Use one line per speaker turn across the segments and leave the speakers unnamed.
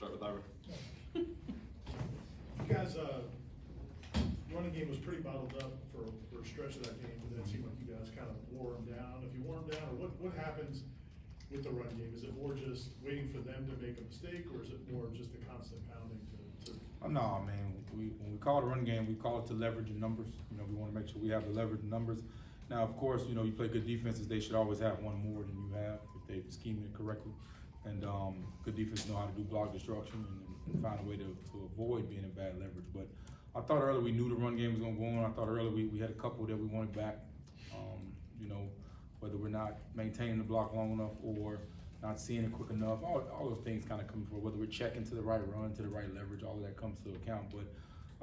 Start with Ira.
You guys, running game was pretty bottled up for a stretch of that game, but then it seemed like you guys kind of wore them down. If you wore them down, or what happens with the run game? Is it more just waiting for them to make a mistake, or is it more just the constant pounding to
No, man. When we call it a run game, we call it to leverage in numbers. You know, we want to make sure we have the leverage in numbers. Now, of course, you know, you play good defenses, they should always have one more than you have if they scheme it correctly. And good defense know how to do block destruction and find a way to avoid being in bad leverage. But I thought earlier we knew the run game was going to go on. I thought earlier we had a couple that we wanted back. You know, whether we're not maintaining the block long enough or not seeing it quick enough, all those things kind of come forward. Whether we're checking to the right run, to the right leverage, all of that comes to account. But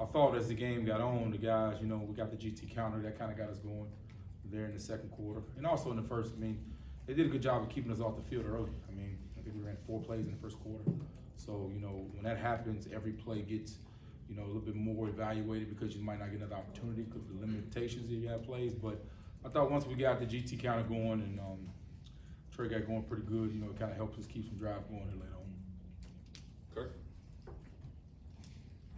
I thought as the game got on, the guys, you know, we got the GT counter, that kind of got us going there in the second quarter. And also in the first, I mean, they did a good job of keeping us off the field early. I mean, I think we ran 4 plays in the first quarter. So, you know, when that happens, every play gets, you know, a little bit more evaluated because you might not get another opportunity because of the limitations that you have plays. But I thought once we got the GT counter going and Trey got going pretty good, you know, it kind of helped us keep some drive going here later on.
Kirk?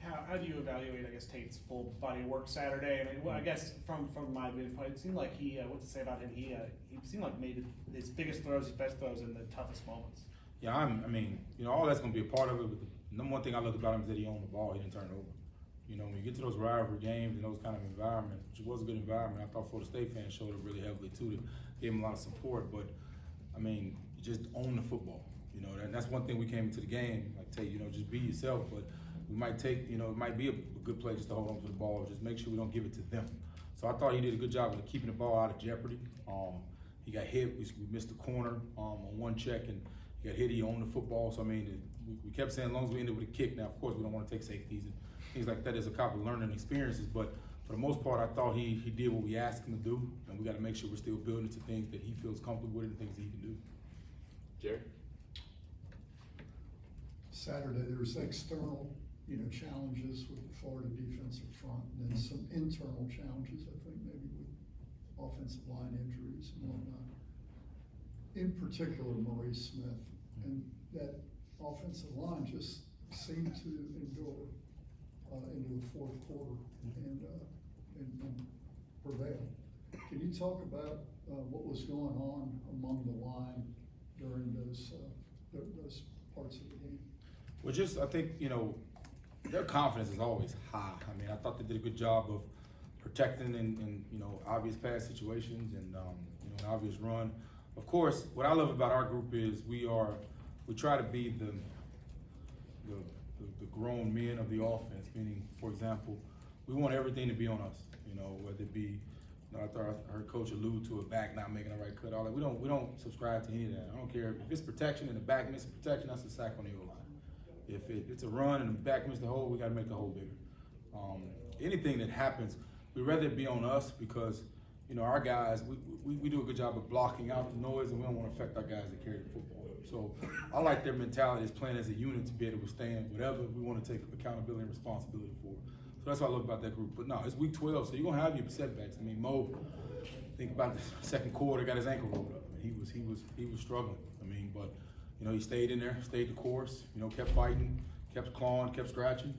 How do you evaluate, I guess, Tate's full body of work Saturday? I mean, well, I guess from my viewpoint, it seemed like he, what to say about him, he seemed like made his biggest throws, his best throws in the toughest moments.
Yeah, I mean, you know, all that's going to be a part of it, but the number one thing I loved about him is that he owned the ball, he didn't turn it over. You know, when you get to those rivalry games and those kind of environments, which was a good environment, I thought Florida State fans showed it really heavily too, to gave him a lot of support, but I mean, you just own the football. You know, that's one thing we came into the game, like Tate, you know, just be yourself, but we might take, you know, it might be a good play just to hold on to the ball, just make sure we don't give it to them. So I thought he did a good job of keeping the ball out of jeopardy. He got hit, we missed the corner on one check, and he got hit, he owned the football. So I mean, we kept saying as long as we ended with a kick, now of course we don't want to take safeties and things like that as a couple of learning experiences, but for the most part, I thought he did what we asked him to do, and we got to make sure we're still building to things that he feels comfortable with and things that he can do.
Jerry?
Saturday, there was external, you know, challenges with the Florida defensive front, and then some internal challenges, I think, maybe with offensive line injuries and whatnot. In particular, Maurice Smith, and that offensive line just seemed to endure into the fourth quarter and prevail. Can you talk about what was going on among the line during those parts of the game?
Well, just, I think, you know, their confidence is always high. I mean, I thought they did a good job of protecting in you know, obvious pass situations and, you know, an obvious run. Of course, what I love about our group is we try to be the grown men of the offense, meaning, for example, we want everything to be on us, you know, whether it be, you know, I heard Coach allude to a back not making the right cut, all that. We don't subscribe to any of that. I don't care if it's protection and the back misses protection, that's a sack on the O-line. If it's a run and the back misses the hole, we got to make the hole bigger. Anything that happens, we'd rather it be on us because, you know, our guys, we do a good job of blocking out the noise, and we don't want to affect our guys that carry the football. So I like their mentality as playing as a unit to be able to withstand whatever we want to take accountability and responsibility for. So that's what I love about that group. But no, it's week 12, so you're gonna have your setbacks. I mean, Mo, think about the second quarter, got his ankle rolled up. He was struggling. I mean, but you know, he stayed in there, stayed the course. You know, kept fighting, kept clawing, kept scratching.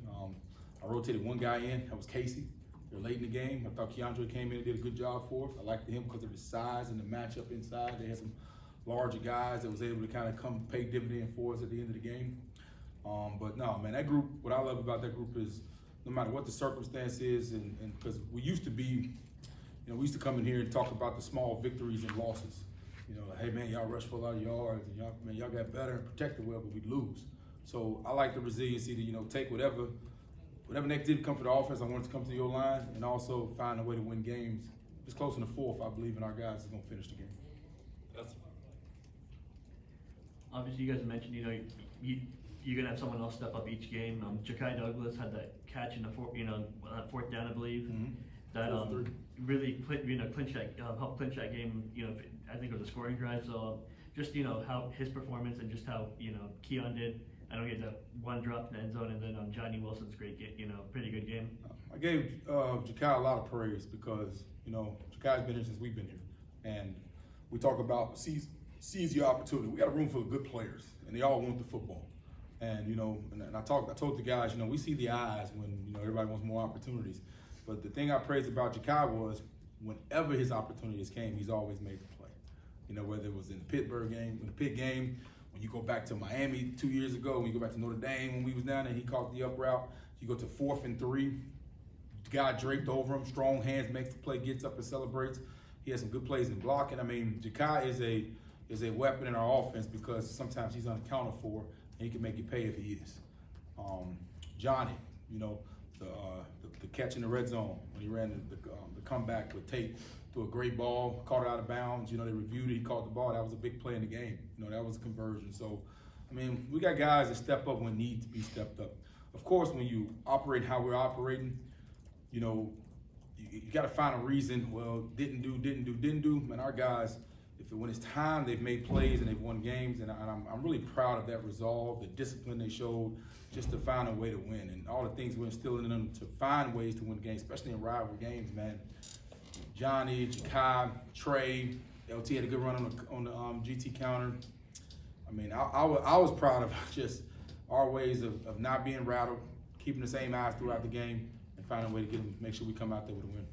I rotated one guy in. That was Casey. They're late in the game. I thought Keandre came in and did a good job for us. I liked him because of his size and the matchup inside. They had some larger guys that was able to kind of come pay dividend for us at the end of the game. But no, man, that group, what I love about that group is no matter what the circumstance is, and because we used to be, you know, we used to come in here and talk about the small victories and losses. You know, like, hey man, y'all rushed for a lot of yards, and y'all got better and protected well, but we'd lose. So I like the resiliency to, you know, take whatever negativity come for the offense, I want it to come to your line, and also find a way to win games. If it's close in the fourth, I believe in our guys is gonna finish the game.
That's
Obviously, you guys mentioned, you know, you're gonna have someone else step up each game. Ja'Kai Douglas had that catch in the fourth down, I believe.
Mm-hmm.
That really clinched that, helped clinch that game. You know, I think it was a scoring drive. So just, you know, how his performance and just how, you know, Keon did. I don't get that one drop in the end zone, and then Johnny Wilson's great game, you know, pretty good game.
I gave Ja'Kai a lot of praise because, you know, Ja'Kai's been here since we've been here. And we talk about seize your opportunity. We got a room full of good players, and they all want the football. And, and I told the guys, we see the eyes when, everybody wants more opportunities. But the thing I praised about Jakai was whenever his opportunities came, he's always made the play. Whether it was in the Pittsburgh game, in the Pitt game, when you go back to Miami 2 years ago, when you go back to Notre Dame when we was down there, he caught the up route. You go to 4th and 3, guy draped over him, strong hands, makes the play, gets up and celebrates. He has some good plays in blocking. I mean, Jakai is a weapon in our offense because sometimes he's unaccounted for, and he can make you pay if he is. Johnny, the catch in the red zone when he ran the comeback with Tate, threw a great ball, caught it out of bounds. They reviewed it, he caught the ball. That was a big play in the game. That was a conversion. So, I mean, we got guys that step up when need to be stepped up. Of course, when you operate how we're operating, you got to find a reason. Well, didn't do. Man, our guys, when it's time, they've made plays and they've won games, and I'm really proud of that resolve, the discipline they showed, just to find a way to win, and all the things we're instilling in them to find ways to win games, especially in rival games, man. Johnny, Jakai, Trey, LT had a good run on the GT counter. I mean, I was proud of just our ways of not being rattled, keeping the same eyes throughout the game, and finding a way to make sure we come out there with a win.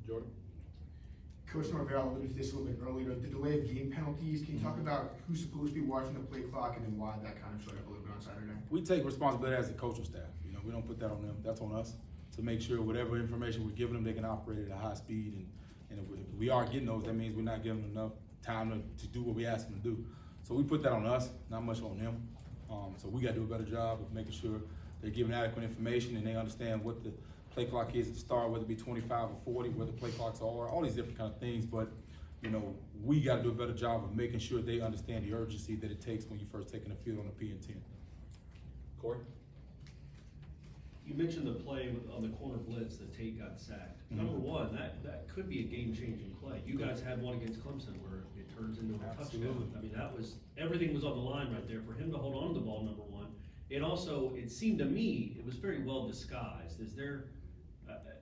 Jordan?
Coach Norvell alluded to this a little bit earlier, the delay of game penalties. Can you talk about who's supposed to be watching the play clock and then why that kind of showed up a little bit on Saturday?
We take responsibility as the coaching staff. We don't put that on them. That's on us to make sure whatever information we're giving them, they can operate at a high speed. And if we are getting those, that means we're not giving them enough time to do what we ask them to do. So we put that on us, not much on them. So we got to do a better job of making sure they're giving adequate information and they understand what the play clock is at the start, whether it be 25 or 40, where the play clocks are, all these different kind of things. But, we got to do a better job of making sure they understand the urgency that it takes when you first taking the field on a P and 10.
Corey?
You mentioned the play on the corner blitz that Tate got sacked.
Mhm.
Number one, that could be a game-changing play. You guys had one against Clemson where it turns into a
Absolutely.
touchdown. I mean, everything was on the line right there for him to hold on to the ball, number one. And also, it seemed to me, it was very well disguised.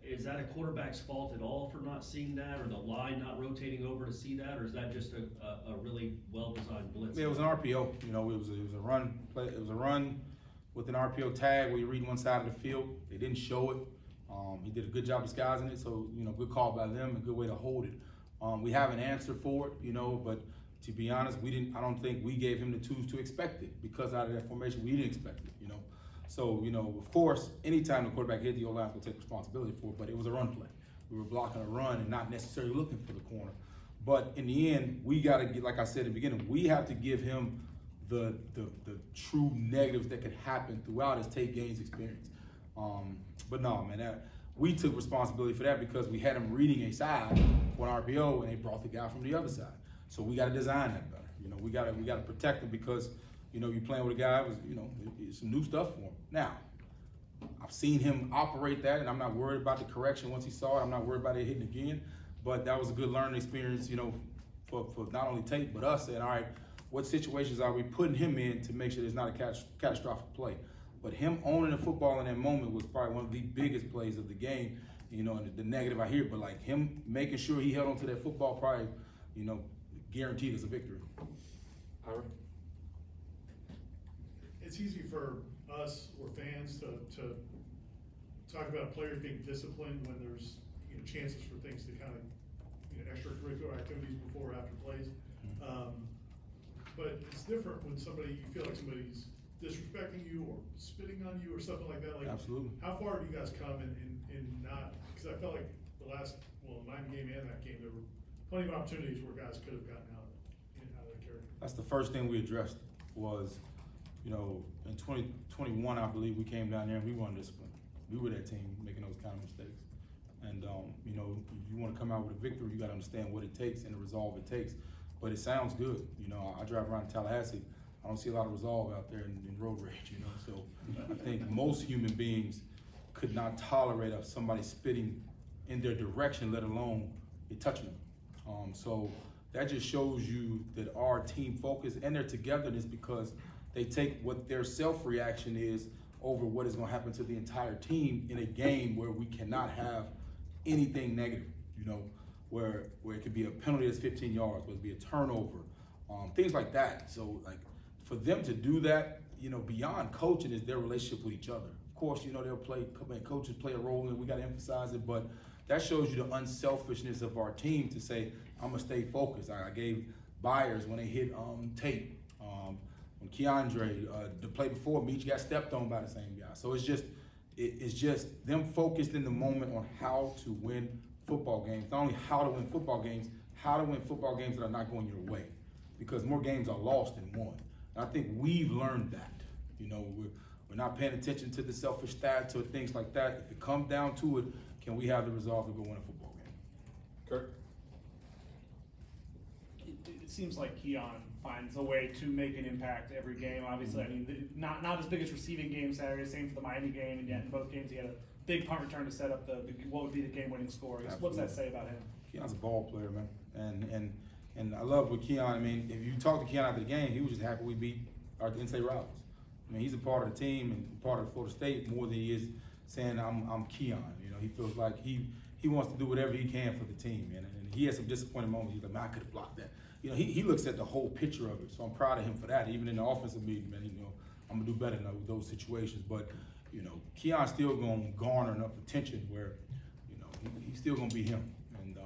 Is that a quarterback's fault at all for not seeing that, or the line not rotating over to see that, or is that just a really well-designed blitz?
Yeah, it was an RPO. It was a run play. It was a run with an RPO tag where you read one side of the field. They didn't show it. He did a good job disguising it. So good call by them, a good way to hold it. We have an answer for it, but to be honest, I don't think we gave him the tools to expect it because out of that formation we didn't expect it. So, of course, anytime the quarterback hit, the O-line will take responsibility for it, but it was a run play. We were blocking a run and not necessarily looking for the corner. But in the end, we got to get, like I said in the beginning, we have to give him the true negatives that could happen throughout his Tate Gaines experience. But no, man, we took responsibility for that because we had him reading a side for an RPO and they brought the guy from the other side. So we got to design that better. We got to protect him because you're playing with a guy who's, it's some new stuff for him. Now, I've seen him operate that, and I'm not worried about the correction once he saw it. I'm not worried about it hitting again. But that was a good learning experience, for not only Tate, but us saying, all right, what situations are we putting him in to make sure there's not a catastrophic play? But him owning the football in that moment was probably one of the biggest plays of the game, and the negative I hear, but like him making sure he held onto that football probably, guaranteed us a victory.
Ira?
It's easy for us or fans to talk about players being disciplined when there's chances for things to kind of extracurricular activities before or after plays. But it's different when you feel like somebody's disrespecting you or spitting on you or something like that. Like,
Absolutely.
how far have you guys come in not? Because I felt like the last 9 game and that game there were plenty of opportunities where guys could have gotten out of the character.
That's the first thing we addressed was, in 2021, I believe we came down there and we weren't disciplined. We were that team making those kind of mistakes. And, if you want to come out with a victory, you got to understand what it takes and the resolve it takes. But it sounds good. I drive around Tallahassee. I don't see a lot of resolve out there in road rage, So I think most human beings could not tolerate somebody spitting in their direction, let alone it touching them. So that just shows you that our team focus and their togetherness because they take what their self-reaction is over what is going to happen to the entire team in a game where we cannot have anything negative, where it could be a penalty that's 15 yards, whether it be a turnover, things like that. So, like, for them to do that, you know, beyond coaching is their relationship with each other. Of course, you know, coaches play a role and we got to emphasize it, but that shows you the unselfishness of our team to say, I'm going to stay focused. I gave Byers when they hit Tate, when Keandre, the play before Meach got stepped on by the same guy. So it's just them focused in the moment on how to win football games. Not only how to win football games, how to win football games that are not going your way. Because more games are lost than won. And I think we've learned that. You know, we're not paying attention to the selfish stats or things like that. If it comes down to it, can we have the resolve to go win a football game?
Kurt?
It seems like Keon finds a way to make an impact every game. Obviously, I mean, not his biggest receiving game Saturday. Same for the Miami game, and yet in both games he had a big punt return to set up what would be the game-winning score. What's that say about him?
Keon's a ball player, man, and I love with Keon. I mean, if you talk to Keon after the game, he was just happy we beat our in-state rivals. I mean, he's a part of the team and part of Florida State more than he is saying I'm Keon. You know, he feels like he wants to do whatever he can for the team, man. And he has some disappointing moments. He's like, man, I could have blocked that. You know, he looks at the whole picture of it. So I'm proud of him for that. Even in the offensive meeting, man, you know, I'm gonna do better in those situations. But you know, Keon's still gonna garner enough attention where, you know, he's still gonna be him. And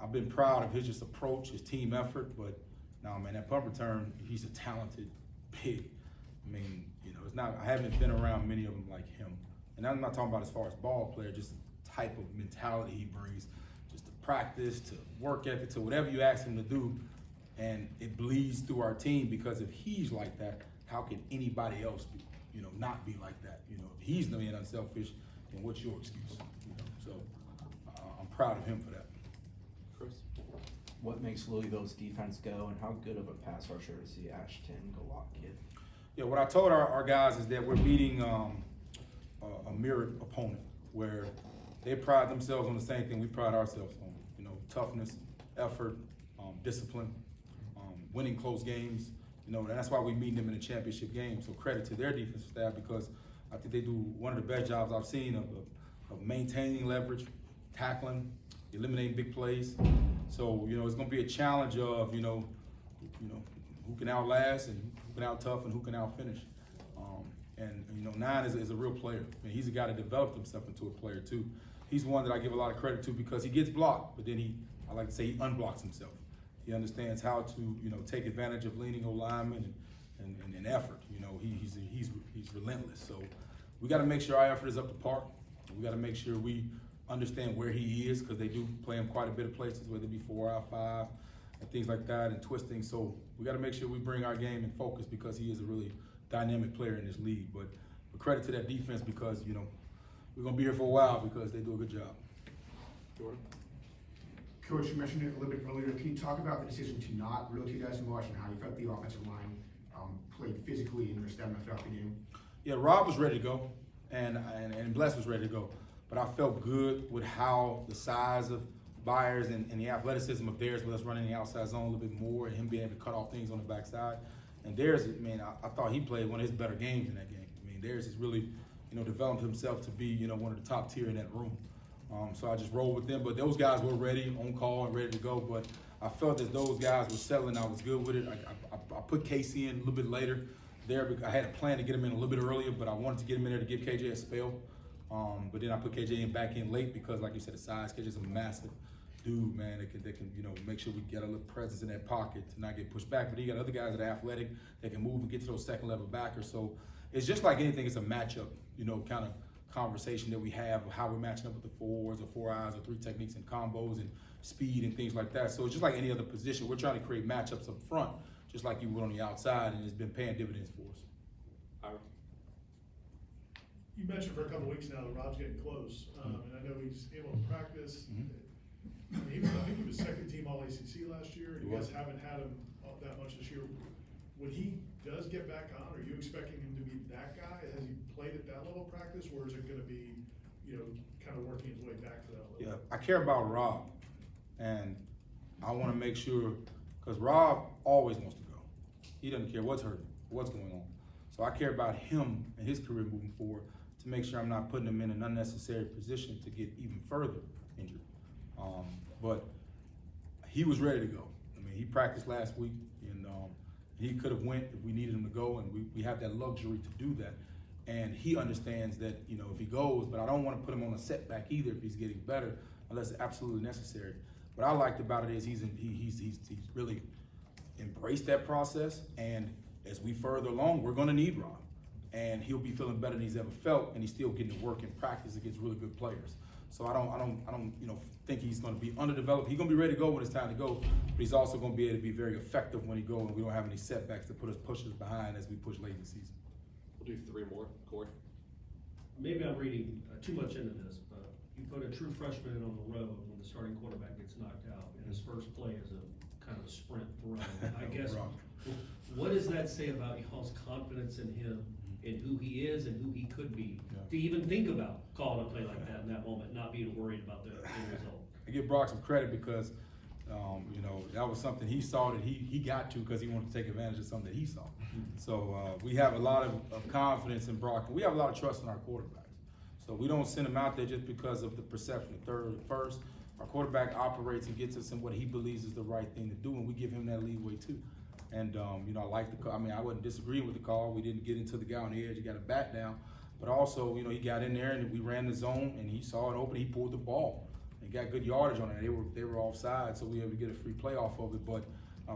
I've been proud of his just approach, his team effort. But now, man, that punt return, he's a talented pig. I mean, you know, I haven't been around many of them like him. And I'm not talking about as far as ball player, just the type of mentality he brings, just to practice, to work ethic, to whatever you ask him to do. And it bleeds through our team because if he's like that, how can anybody else be, you know, not be like that? You know, if he's being unselfish, then what's your excuse? You know, so I'm proud of him for that.
Chris?
What makes Louisville's defense go, and how good of a pass rusher is the Ashton Galot kid?
Yeah, what I told our guys is that we're meeting a mirrored opponent where they pride themselves on the same thing we pride ourselves on. You know, toughness, effort, discipline, winning close games. You know, and that's why we meet them in a championship game. So credit to their defensive staff because I think they do one of the best jobs I've seen of maintaining leverage, tackling, eliminating big plays. So, you know, it's going to be a challenge of, you know, who can outlast and who can out-tough and who can out-finish. And you know, Nine is a real player. I mean, he's a guy that developed himself into a player too. He's one that I give a lot of credit to because he gets blocked, but then I like to say he unblocks himself. He understands how to, you know, take advantage of leaning O-linemen and effort. You know, he's relentless. So we got to make sure our effort is up to par. We got to make sure we understand where he is because they do play him quite a bit of places, whether it be 4 out 5 and things like that and twisting. So we got to make sure we bring our game in focus because he is a really dynamic player in this league. But credit to that defense because, you know, we're going to be here for a while because they do a good job.
Jordan?
Coach, you mentioned it a little bit earlier. Can you talk about the decision to not rotate as much and how you felt the offensive line played physically in your stamina throughout the game?
Yeah, Rob was ready to go, and Bless was ready to go. But I felt good with how the size of Byers and the athleticism of theirs with us running the outside zone a little bit more and him being able to cut off things on the backside. And theirs, man, I thought he played one of his better games in that game. I mean, theirs has really, you know, developed himself to be, you know, one of the top tier in that room. So I just rolled with them. But those guys were ready, on call, and ready to go. But I felt that those guys were settling. I was good with it. I put Casey in a little bit later there because I had a plan to get him in a little bit earlier, but I wanted to get him in there to give KJ a spell. But then I put KJ back in late because, like you said, the size. KJ's a massive dude, man. That can, you know, make sure we get a little presence in that pocket to not get pushed back. But you got other guys that are athletic that can move and get to those second level backers. So it's just like anything. It's a matchup, you know, kind of conversation that we have of how we're matching up with the fours or 4 eyes or 3 techniques and combos and speed and things like that. So it's just like any other position. We're trying to create matchups up front, just like you would on the outside, and it's been paying dividends for us.
Ira?
You mentioned for a couple of weeks now that Rob's getting close, and I know he's able to practice. I mean, I think he was second team All ACC last year, and you guys haven't had him that much this year. When he does get back on, are you expecting him to be that guy? Has he played at that level of practice, or is it going to be, you know, kind of working his way back to that level?
Yeah, I care about Rob, and I want to make sure, because Rob always wants to go. He doesn't care what's hurting, what's going on. So I care about him and his career moving forward to make sure I'm not putting him in an unnecessary position to get even further injured. But he was ready to go. I mean, he practiced last week, and He could have went if we needed him to go, and we have that luxury to do that. And he understands that, you know, if he goes, but I don't want to put him on a setback either if he's getting better, unless it's absolutely necessary. What I liked about it is he's really embraced that process, and as we further along, we're going to need Ron, and he'll be feeling better than he's ever felt, and he's still getting to work in practice against really good players. So I don't you know, think he's going to be underdeveloped. He's going to be ready to go when it's time to go, but he's also going to be able to be very effective when he goes, and we don't have any setbacks to push us behind as we push late in the season.
We'll do 3 more. Corey?
Maybe I'm reading too much into this, but you put a true freshman on the road when the starting quarterback gets knocked out, and his first play is a kind of a sprint throw. I guess, what does that say about y'all's confidence in him, in who he is and who he could be, to even think about calling a play like that in that moment, not being worried about the end result?
I give Brock some credit because, you know, that was something he saw that he got to because he wanted to take advantage of something that he saw. So we have a lot of confidence in Brock, and we have a lot of trust in our quarterbacks. So we don't send him out there just because of the perception of third and first. Our quarterback operates and gets us in what he believes is the right thing to do, and we give him that leeway too. And, you know, I like the call. I mean, I wasn't disagreeing with the call. We didn't get into the guy on the edge. He got a bat down. But also, you know, he got in there and we ran the zone and he saw it open. He pulled the ball. He got good yardage on it. They were offside, so we were able to get a free play off of it. But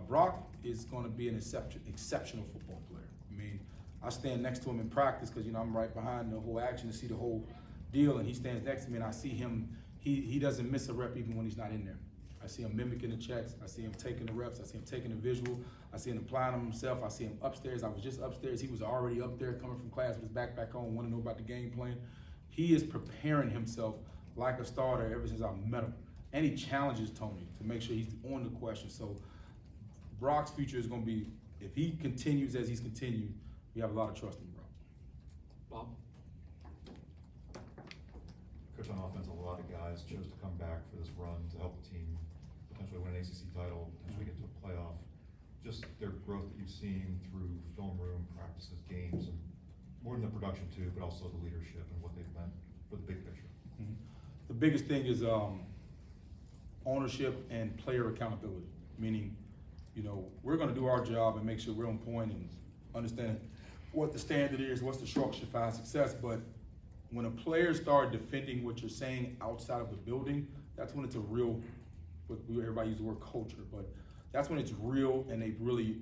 Brock is going to be an exceptional football player. I mean, I stand next to him in practice because, you know, I'm right behind the whole action to see the whole deal. And he stands next to me and I see him. He doesn't miss a rep even when he's not in there. I see him mimicking the checks. I see him taking the reps. I see him taking the visual. I see him applying them himself. I see him upstairs. I was just upstairs. He was already up there coming from class with his backpack on, wanting to know about the game plan. He is preparing himself like a starter ever since I met him. And he challenges Tony to make sure he's on the question. So Brock's future is going to be, if he continues as he's continued, we have a lot of trust in Brock.
Bob?
Coach, on offense, a lot of guys chose to come back for this run to help the team potentially win an ACC title, potentially get to a playoff. Just their growth that you've seen through film room, practices, games, and more than the production too, but also the leadership and what they've meant for the big picture.
Mm-hmm. The biggest thing is ownership and player accountability, meaning, you know, we're going to do our job and make sure we're on point and understand what the standard is, what's the structure for our success, but when a player starts defending what you're saying outside of the building, that's when it's a real, everybody uses the word culture, but that's when it's real and they really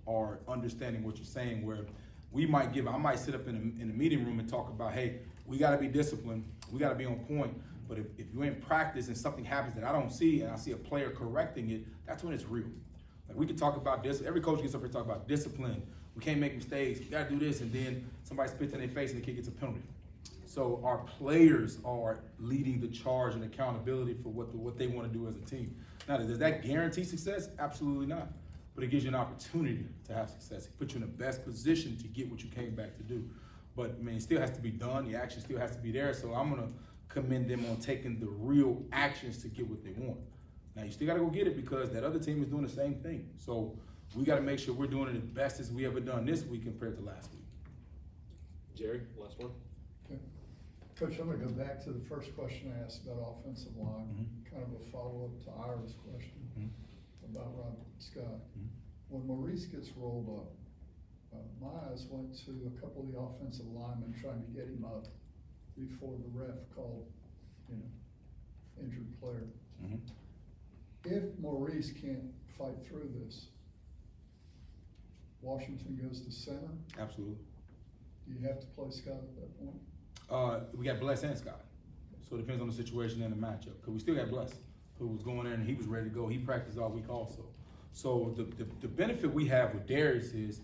are understanding what you're saying, where I might sit up in the meeting room and talk about, hey, we gotta be disciplined, we gotta be on point, but if you're in practice and something happens that I don't see and I see a player correcting it, that's when it's real. Like we can talk about this, every coach gets up here and talk about discipline, we can't make mistakes, we gotta do this, and then somebody spits in their face and the kid gets a penalty. So our players are leading the charge and accountability for what they want to do as a team. Now, does that guarantee success? Absolutely not. But it gives you an opportunity to have success. It puts you in the best position to get what you came back to do. But I mean, it still has to be done. The action still has to be there. So I'm gonna commend them on taking the real actions to get what they want. Now you still gotta go get it because that other team is doing the same thing. So we gotta make sure we're doing it as best as we ever done this week compared to last week.
Jerry, last one.
Okay. Coach, I'm going to go back to the first question I asked about offensive line, kind of a follow-up to Ira's question about Rob Scott. When Maurice gets rolled up, my eyes went to a couple of the offensive linemen trying to get him up before the ref called, you know, injured player. If Maurice can't fight through this, Washington goes to center.
Absolutely.
Do you have to play Scott at that point?
We got Bless and Scott. So it depends on the situation and the matchup. Because we still got Bless, who was going there and he was ready to go. He practiced all week also. So the benefit we have with Darius is,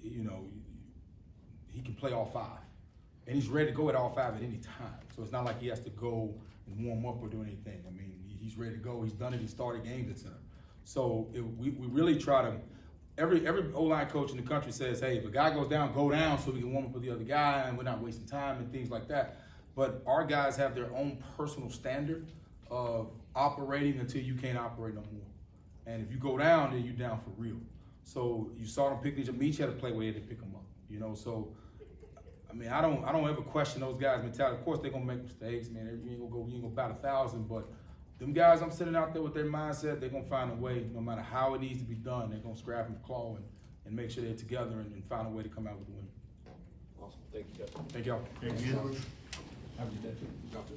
you know, he can play all 5. And he's ready to go at all 5 at any time. So it's not like he has to go and warm up or do anything. I mean, he's ready to go. He's done it. He started games at center. So we really try to, every O-line coach in the country says, hey, if a guy goes down, go down so we can warm up with the other guy and we're not wasting time and things like that. But our guys have their own personal standard of operating until you can't operate no more. And if you go down, then you're down for real. So you saw them pick these up. Each had to play where they pick them up, you know? So, I mean, I don't ever question those guys' mentality. Of course, they're gonna make mistakes, man. You ain't gonna bat 1,000, but them guys I'm sitting out there with their mindset, they're gonna find a way, no matter how it needs to be done, they're gonna scrap and claw and make sure they're together and find a way to come out with a win.
Awesome, thank you, Jeff.
Thank y'all.
Thank you.
Have a good day.
Gotcha.